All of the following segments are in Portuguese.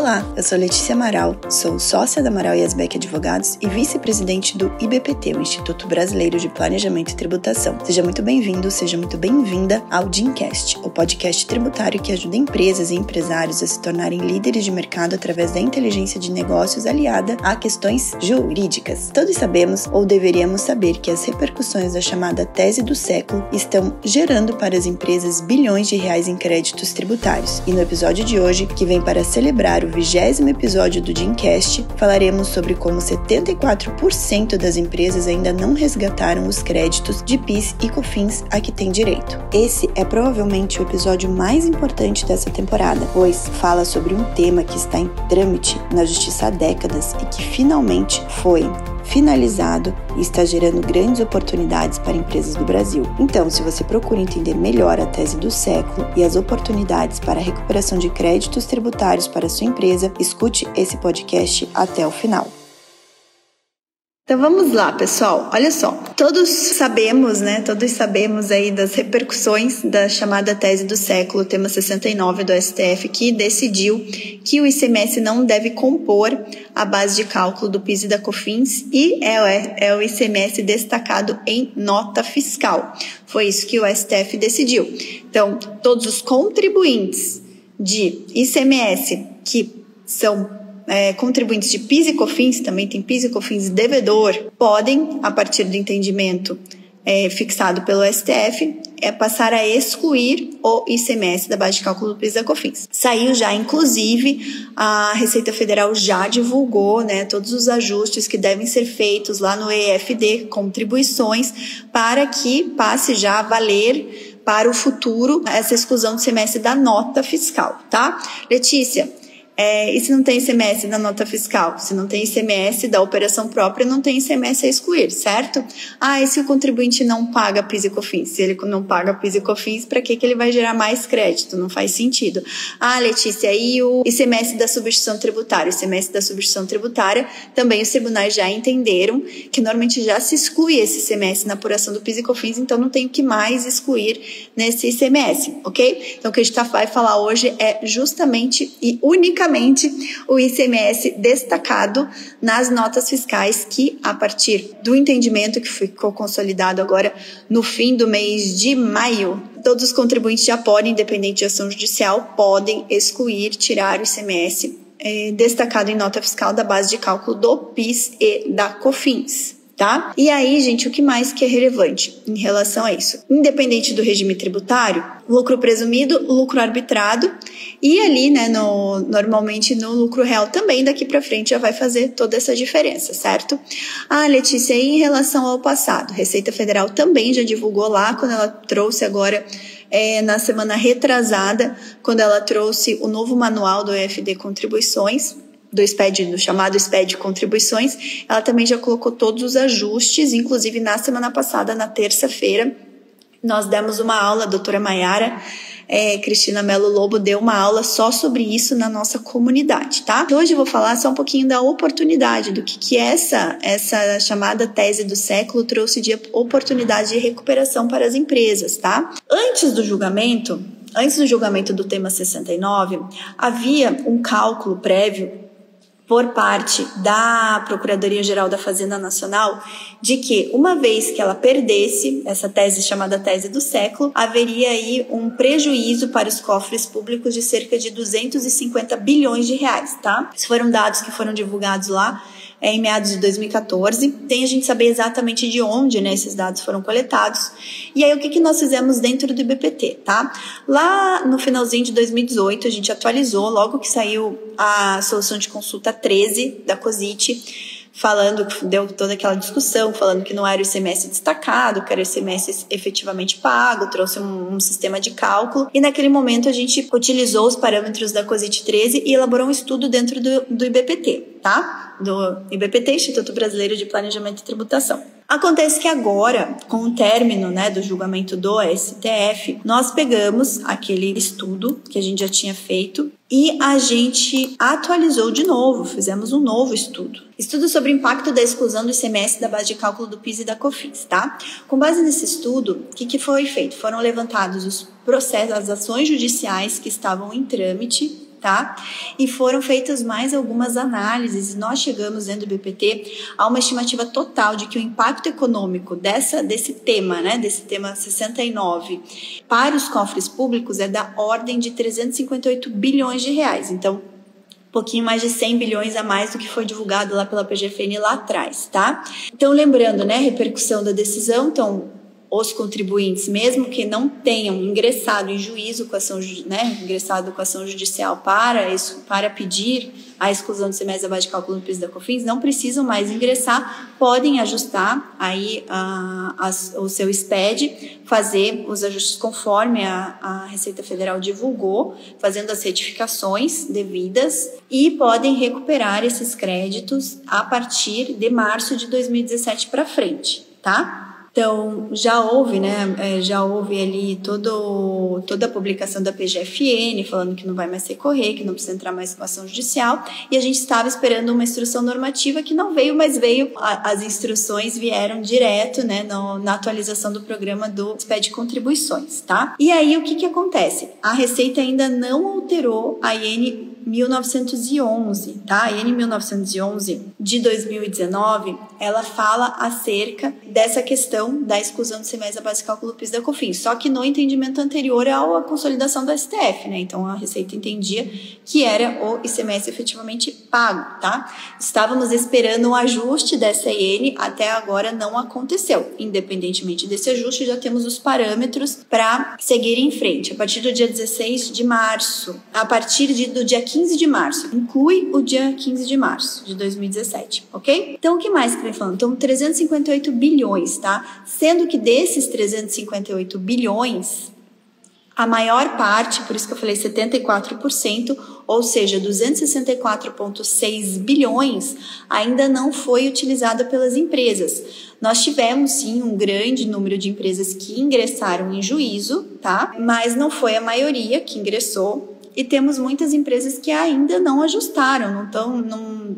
Olá, eu sou Letícia Amaral, sou sócia da Amaral e Asbeck Advogados e vice-presidente do IBPT, o Instituto Brasileiro de Planejamento e Tributação. Seja muito bem-vindo, seja muito bem-vinda ao Dincast, o podcast tributário que ajuda empresas e empresários a se tornarem líderes de mercado através da inteligência de negócios aliada a questões jurídicas. Todos sabemos, ou deveríamos saber, que as repercussões da chamada tese do século estão gerando para as empresas bilhões de reais em créditos tributários. E no episódio de hoje, que vem para celebrar o 20º episódio do Dincast, falaremos sobre como 74% das empresas ainda não resgataram os créditos de PIS e COFINS a que têm direito. Esse é provavelmente o episódio mais importante dessa temporada, pois fala sobre um tema que está em trâmite na Justiça há décadas e que finalmente foi finalizado e está gerando grandes oportunidades para empresas do Brasil. Então, se você procura entender melhor a tese do século e as oportunidades para a recuperação de créditos tributários para a sua empresa, escute esse podcast até o final. Então vamos lá, pessoal. Olha só, todos sabemos aí das repercussões da chamada tese do século, tema 69 do STF, que decidiu que o ICMS não deve compor a base de cálculo do PIS e da COFINS e é o ICMS destacado em nota fiscal. Foi isso que o STF decidiu. Então, todos os contribuintes de ICMS que são contribuintes de PIS e COFINS, também tem PIS e COFINS devedor, podem, a partir do entendimento fixado pelo STF, passar a excluir o ICMS da base de cálculo do PIS e da COFINS. Saiu já, inclusive, a Receita Federal já divulgou, todos os ajustes que devem ser feitos lá no EFD, contribuições, para que passe já a valer para o futuro essa exclusão do ICMS da nota fiscal, tá? Letícia, e se não tem ICMS da nota fiscal? Se não tem ICMS da operação própria, não tem ICMS a excluir, certo? E se o contribuinte não paga PIS e COFINS? Se ele não paga PIS e COFINS, para que ele vai gerar mais crédito? Não faz sentido. Letícia, e o ICMS da substituição tributária? O ICMS da substituição tributária, também os tribunais já entenderam que normalmente já se exclui esse ICMS na apuração do PIS e COFINS, então não tem o que mais excluir nesse ICMS, ok? Então o que a gente vai falar hoje é justamente e unicamente o ICMS destacado nas notas fiscais que, a partir do entendimento que ficou consolidado agora no fim do mês de maio, todos os contribuintes já podem, independente de ação judicial, podem excluir, tirar o ICMS destacado em nota fiscal da base de cálculo do PIS e da COFINS. Tá? E aí, gente, o que mais que é relevante em relação a isso? Independente do regime tributário, lucro presumido, lucro arbitrado e ali, normalmente no lucro real também daqui para frente já vai fazer toda essa diferença, certo? Letícia, e em relação ao passado, Receita Federal também já divulgou lá quando ela trouxe agora na semana retrasada, quando ela trouxe o novo manual do EFD Contribuições, do chamado SPED Contribuições, ela também já colocou todos os ajustes, inclusive na semana passada, na terça-feira, nós demos uma aula, a doutora Maiara Cristina Mello Lobo deu uma aula só sobre isso na nossa comunidade, tá? Hoje eu vou falar só um pouquinho da oportunidade, do que essa chamada tese do século trouxe de oportunidade de recuperação para as empresas, tá? Antes do julgamento do tema 69, havia um cálculo prévio por parte da Procuradoria-Geral da Fazenda Nacional, de que uma vez que ela perdesse essa tese chamada tese do século, haveria aí um prejuízo para os cofres públicos de cerca de 250 bilhões de reais, tá? Esses foram dados que foram divulgados lá em meados de 2014, sem a gente saber exatamente de onde esses dados foram coletados. E aí, o que nós fizemos dentro do IBPT, tá? Lá no finalzinho de 2018, a gente atualizou, logo que saiu a solução de consulta 13 da COSIT, falando, deu toda aquela discussão, falando que não era o ICMS destacado, que era o ICMS efetivamente pago, trouxe um sistema de cálculo, e naquele momento a gente utilizou os parâmetros da COSIT 13 e elaborou um estudo dentro do IBPT, tá? Do IBPT, Instituto Brasileiro de Planejamento e Tributação. Acontece que agora, com o término do julgamento do STF, nós pegamos aquele estudo que a gente já tinha feito e a gente atualizou de novo, fizemos um novo estudo. Estudo sobre o impacto da exclusão do ICMS da base de cálculo do PIS e da COFINS, tá? Com base nesse estudo, o que foi feito? Foram levantados os processos, as ações judiciais que estavam em trâmite tá? E foram feitas mais algumas análises e nós chegamos dentro do IBPT a uma estimativa total de que o impacto econômico desse tema, né, desse tema 69 para os cofres públicos é da ordem de 358 bilhões de reais. Então, um pouquinho mais de 100 bilhões a mais do que foi divulgado lá pela PGFN lá atrás, tá? Então, lembrando, né, repercussão da decisão, então, os contribuintes, mesmo que não tenham ingressado em juízo com ação, né, ingressado com ação judicial para pedir a exclusão do CMS abaixo de cálculo no PIS da COFINS, não precisam mais ingressar, podem ajustar aí o seu SPED, fazer os ajustes conforme a Receita Federal divulgou, fazendo as retificações devidas e podem recuperar esses créditos a partir de março de 2017 para frente, tá? Então, já houve ali toda a publicação da PGFN falando que não vai mais recorrer, que não precisa entrar mais com ação judicial, e a gente estava esperando uma instrução normativa que não veio, mas veio, as instruções vieram direto, né, na atualização do programa do SPED Contribuições, tá? E aí, o que acontece? A Receita ainda não alterou a IN 1911, tá? A IN 1911 de 2019, ela fala acerca dessa questão da exclusão do CMS abaixo de cálculo do PIS da COFINS, só que no entendimento anterior à consolidação do STF, né? Então a Receita entendia que era o ICMS efetivamente pago, tá? Estávamos esperando um ajuste dessa IN, até agora não aconteceu. Independentemente desse ajuste, já temos os parâmetros para seguir em frente. A partir do dia 16 de março, a partir do dia 15 de março, inclui o dia 15 de março de 2017, ok? Então, o que mais que vem falando? Então, 358 bilhões, tá? Sendo que desses 358 bilhões, a maior parte, por isso que eu falei 74%, ou seja, 264,6 bilhões, ainda não foi utilizada pelas empresas. Nós tivemos, sim, um grande número de empresas que ingressaram em juízo, tá? Mas não foi a maioria que ingressou. E temos muitas empresas que ainda não ajustaram,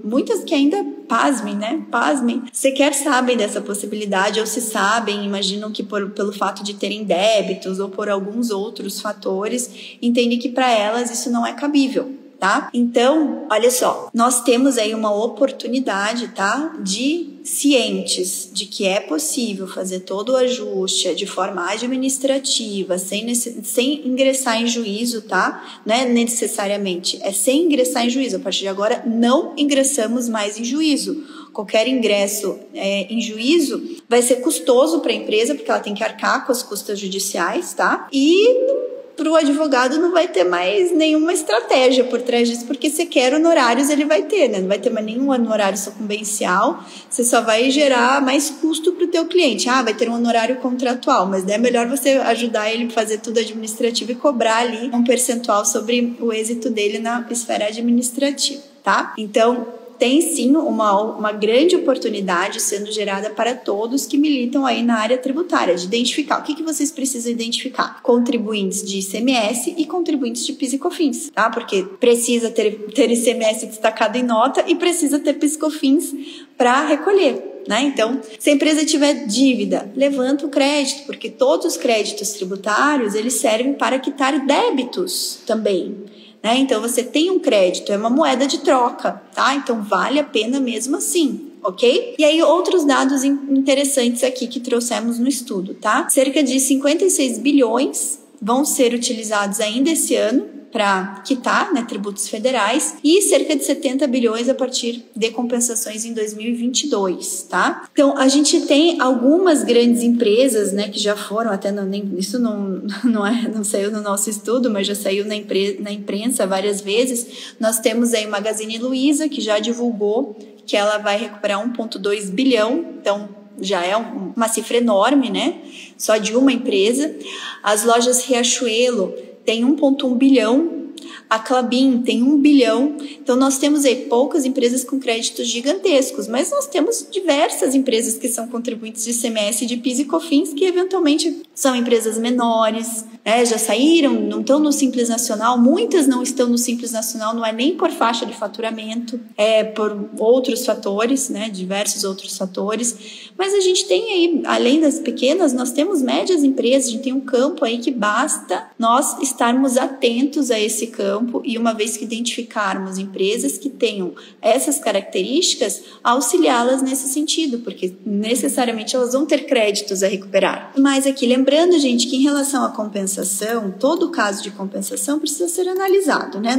muitas que ainda, pasmem, sequer sabem dessa possibilidade, ou se sabem, imaginam que pelo fato de terem débitos ou por alguns outros fatores, entendem que para elas isso não é cabível. Tá? Então, olha só, nós temos aí uma oportunidade, tá? De cientes de que é possível fazer todo o ajuste de forma administrativa, sem ingressar em juízo, tá? Não é necessariamente, é sem ingressar em juízo. A partir de agora, não ingressamos mais em juízo. Qualquer ingresso em juízo vai ser custoso para a empresa, porque ela tem que arcar com as custas judiciais, tá? E para o advogado não vai ter mais nenhuma estratégia por trás disso, porque sequer honorários ele vai ter, né? Não vai ter mais nenhum honorário sucumbencial, você só vai gerar mais custo para o teu cliente. Vai ter um honorário contratual, mas é melhor você ajudar ele a fazer tudo administrativo e cobrar ali um percentual sobre o êxito dele na esfera administrativa, tá? Então, tem sim uma grande oportunidade sendo gerada para todos que militam aí na área tributária, de identificar. O que vocês precisam identificar? Contribuintes de ICMS e contribuintes de PIS e COFINS, tá? Porque precisa ter ICMS destacado em nota e precisa ter PIS e COFINS para recolher, né? Então, se a empresa tiver dívida, levanta o crédito, porque todos os créditos tributários, eles servem para quitar débitos também. Então, você tem um crédito, é uma moeda de troca, tá? Então, vale a pena mesmo assim, ok? E aí, outros dados interessantes aqui que trouxemos no estudo, tá? Cerca de 56 bilhões vão ser utilizados ainda esse ano para quitar, né, tributos federais, e cerca de 70 bilhões a partir de compensações em 2022, tá? Então, a gente tem algumas grandes empresas, né, que já foram, até isso não saiu no nosso estudo, mas já saiu na imprensa várias vezes. Nós temos aí o Magazine Luiza, que já divulgou que ela vai recuperar 1,2 bilhão, então já é uma cifra enorme, né? Só de uma empresa. As lojas Riachuelo tem 1,1 bilhão, a Klabin tem 1 bilhão, então nós temos aí poucas empresas com créditos gigantescos, mas nós temos diversas empresas que são contribuintes de ICMS, de PIS e COFINS, que eventualmente são empresas menores, né, já saíram, não estão no Simples Nacional, muitas não estão no Simples Nacional, não é nem por faixa de faturamento, é por outros fatores, né, diversos outros fatores, Mas a gente tem aí, além das pequenas, nós temos médias empresas, a gente tem um campo aí que basta nós estarmos atentos a esse campo e uma vez que identificarmos empresas que tenham essas características, auxiliá-las nesse sentido, porque necessariamente elas vão ter créditos a recuperar. Mas aqui, lembrando, gente, que em relação à compensação, todo caso de compensação precisa ser analisado, né?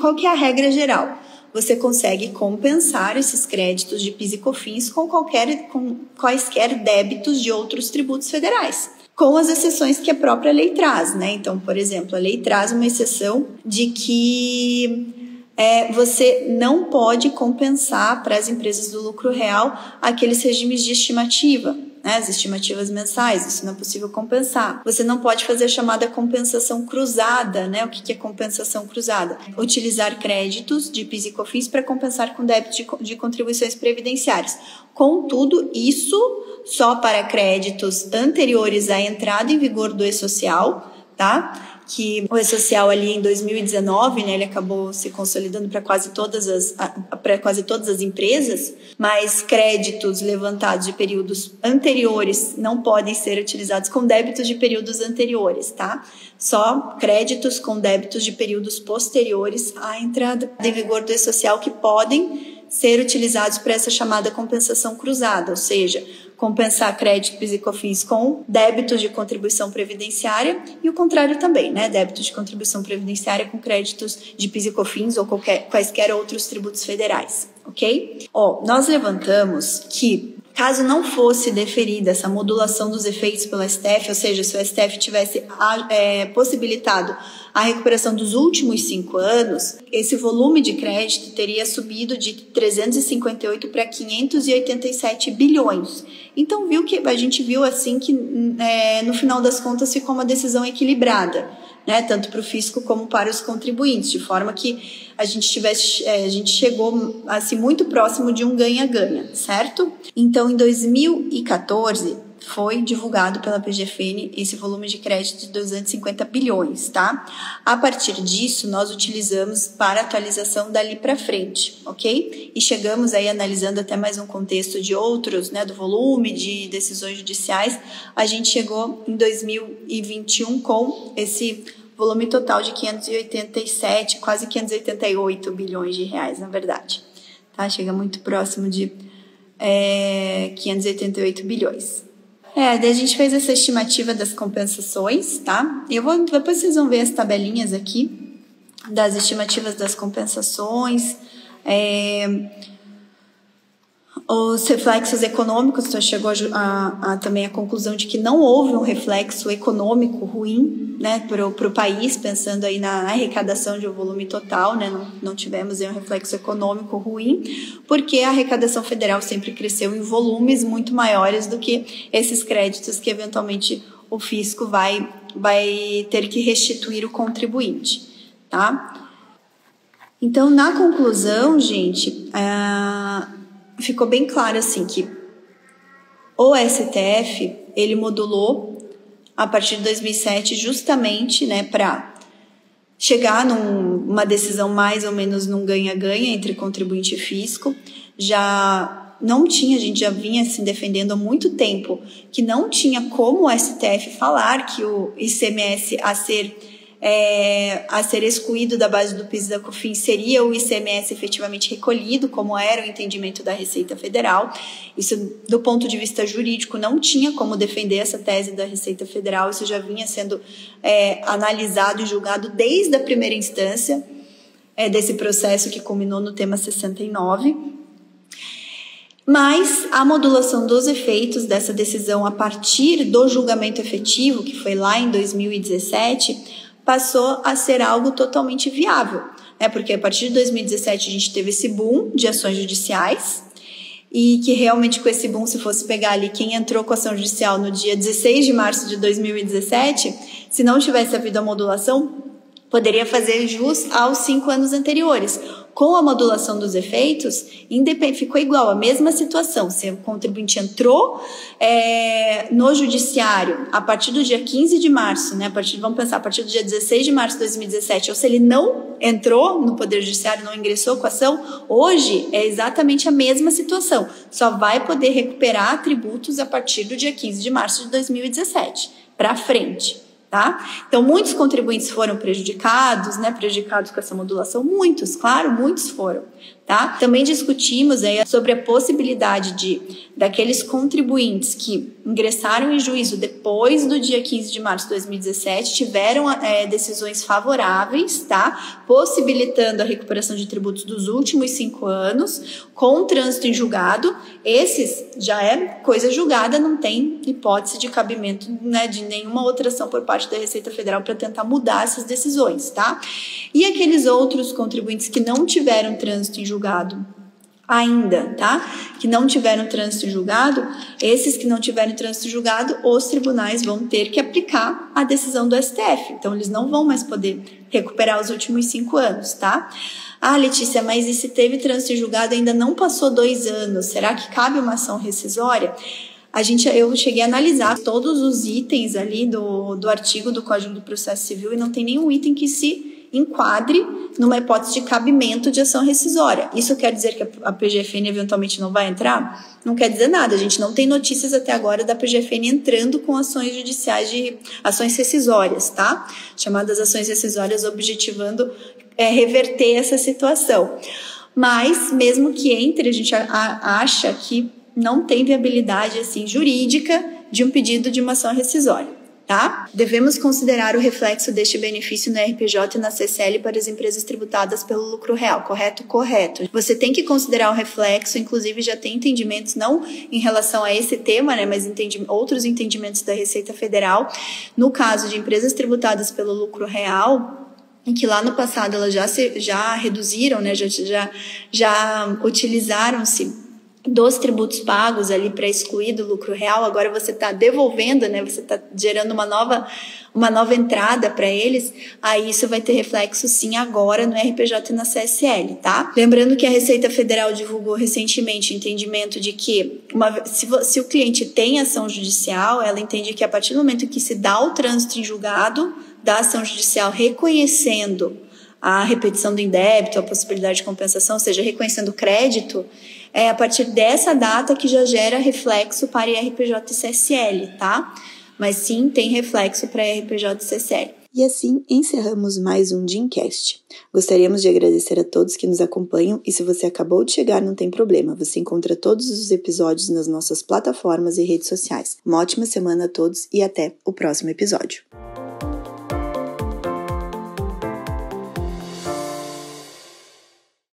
Qual que é a regra geral? Você consegue compensar esses créditos de PIS e COFINS com quaisquer débitos de outros tributos federais, com as exceções que a própria lei traz, né? Então, por exemplo, a lei traz uma exceção de que você não pode compensar para as empresas do lucro real aqueles regimes de estimativa, né, as estimativas mensais, isso não é possível compensar. Você não pode fazer a chamada compensação cruzada, né? O que é compensação cruzada? Utilizar créditos de PIS e COFINS para compensar com débitos de contribuições previdenciárias. Contudo, isso só para créditos anteriores à entrada em vigor do E-Social, tá? Que o E-Social ali em 2019, né, ele acabou se consolidando para quase todas as empresas, mas créditos levantados de períodos anteriores não podem ser utilizados com débitos de períodos anteriores, tá? Só créditos com débitos de períodos posteriores à entrada em vigor do E-Social que podem ser utilizados para essa chamada compensação cruzada, ou seja, compensar crédito PIS e COFINS com débitos de contribuição previdenciária e o contrário também, né? Débitos de contribuição previdenciária com créditos de PIS e COFINS ou quaisquer outros tributos federais, ok? Nós levantamos que caso não fosse deferida essa modulação dos efeitos pelo STF, ou seja, se o STF tivesse possibilitado a recuperação dos últimos 5 anos, esse volume de crédito teria subido de 358 para 587 bilhões. Então, a gente viu assim que no final das contas ficou uma decisão equilibrada, né, tanto para o fisco como para os contribuintes, de forma que a gente chegou assim muito próximo de um ganha-ganha, certo? Então, em 2014, foi divulgado pela PGFN esse volume de crédito de 250 bilhões, tá? A partir disso, nós utilizamos para atualização dali para frente, ok? E chegamos aí analisando até mais um contexto de outros, né, do volume de decisões judiciais, a gente chegou em 2021 com esse volume total de 587, quase 588 bilhões de reais, na verdade. Tá? Chega muito próximo de 588 bilhões. Daí a gente fez essa estimativa das compensações, tá? Depois vocês vão ver as tabelinhas aqui das estimativas das compensações, os reflexos econômicos, então chegou também a conclusão de que não houve um reflexo econômico ruim, né, para o país, pensando aí na arrecadação de um volume total, né, não tivemos aí um reflexo econômico ruim, porque a arrecadação federal sempre cresceu em volumes muito maiores do que esses créditos que eventualmente o fisco vai ter que restituir o contribuinte, tá? Então, na conclusão, gente, ficou bem claro assim que o STF ele modulou a partir de 2007 justamente, né, para chegar numa decisão mais ou menos num ganha-ganha entre contribuinte e fisco. A gente já vinha assim defendendo há muito tempo que não tinha como o STF falar que o ICMS a ser excluído da base do PIS e da COFINS seria o ICMS efetivamente recolhido, como era o entendimento da Receita Federal. Isso, do ponto de vista jurídico, não tinha como defender essa tese da Receita Federal, isso já vinha sendo analisado e julgado desde a primeira instância desse processo que culminou no tema 69. Mas a modulação dos efeitos dessa decisão a partir do julgamento efetivo, que foi lá em 2017, passou a ser algo totalmente viável, né? Porque a partir de 2017 a gente teve esse boom de ações judiciais e que realmente com esse boom, se fosse pegar ali quem entrou com ação judicial no dia 16 de março de 2017, se não tivesse havido a modulação, poderia fazer jus aos 5 anos anteriores. Com a modulação dos efeitos, ficou igual, a mesma situação. Se o contribuinte entrou no judiciário a partir do dia 15 de março, né, vamos pensar, a partir do dia 16 de março de 2017, ou se ele não entrou no Poder Judiciário, não ingressou com a ação, hoje é exatamente a mesma situação. Só vai poder recuperar tributos a partir do dia 15 de março de 2017 para frente. Tá? Então, muitos contribuintes foram prejudicados, né? Prejudicados com essa modulação, muitos foram. Tá? Também discutimos aí sobre a possibilidade daqueles contribuintes que ingressaram em juízo depois do dia 15 de março de 2017, tiveram decisões favoráveis, tá? Possibilitando a recuperação de tributos dos últimos 5 anos, com trânsito em julgado. Esses já é coisa julgada, não tem hipótese de cabimento, né, de nenhuma outra ação por parte da Receita Federal para tentar mudar essas decisões, tá? E aqueles outros contribuintes que não tiveram trânsito em julgado ainda, tá? Que não tiveram trânsito em julgado, esses que não tiveram trânsito em julgado, os tribunais vão ter que aplicar a decisão do STF. Então, eles não vão mais poder recuperar os últimos 5 anos, tá? Ah, Letícia, mas e se teve trânsito em julgado e ainda não passou 2 anos? Será que cabe uma ação rescisória? Eu cheguei a analisar todos os itens ali do artigo do Código do Processo Civil e não tem nenhum item que se enquadre numa hipótese de cabimento de ação rescisória. Isso quer dizer que a PGFN eventualmente não vai entrar? Não quer dizer nada. A gente não tem notícias até agora da PGFN entrando com ações judiciais de ações rescisórias, tá? Chamadas ações rescisórias, objetivando reverter essa situação. Mas, mesmo que entre, a gente acha que não tem viabilidade assim, jurídica de um pedido de uma ação rescisória. Tá? Devemos considerar o reflexo deste benefício no RPJ e na CCL para as empresas tributadas pelo lucro real, correto? Correto. Você tem que considerar o reflexo, inclusive já tem entendimentos, não em relação a esse tema, né, mas outros entendimentos da Receita Federal, no caso de empresas tributadas pelo lucro real, em que lá no passado elas já reduziram, né, já utilizaram-se dos tributos pagos ali para excluir do lucro real, agora você está devolvendo, né? Você está gerando uma nova entrada para eles, aí isso vai ter reflexo sim agora no RPJ e na CSL, tá? Lembrando que a Receita Federal divulgou recentemente o entendimento de que se o cliente tem ação judicial, ela entende que a partir do momento que se dá o trânsito em julgado da ação judicial reconhecendo a repetição do indébito, a possibilidade de compensação, ou seja, reconhecendo o crédito, é a partir dessa data que já gera reflexo para RPJ e CSL, tá? Mas sim, tem reflexo para RPJ e CSL. E assim, encerramos mais um Dincast. Gostaríamos de agradecer a todos que nos acompanham e se você acabou de chegar, não tem problema. Você encontra todos os episódios nas nossas plataformas e redes sociais. Uma ótima semana a todos e até o próximo episódio.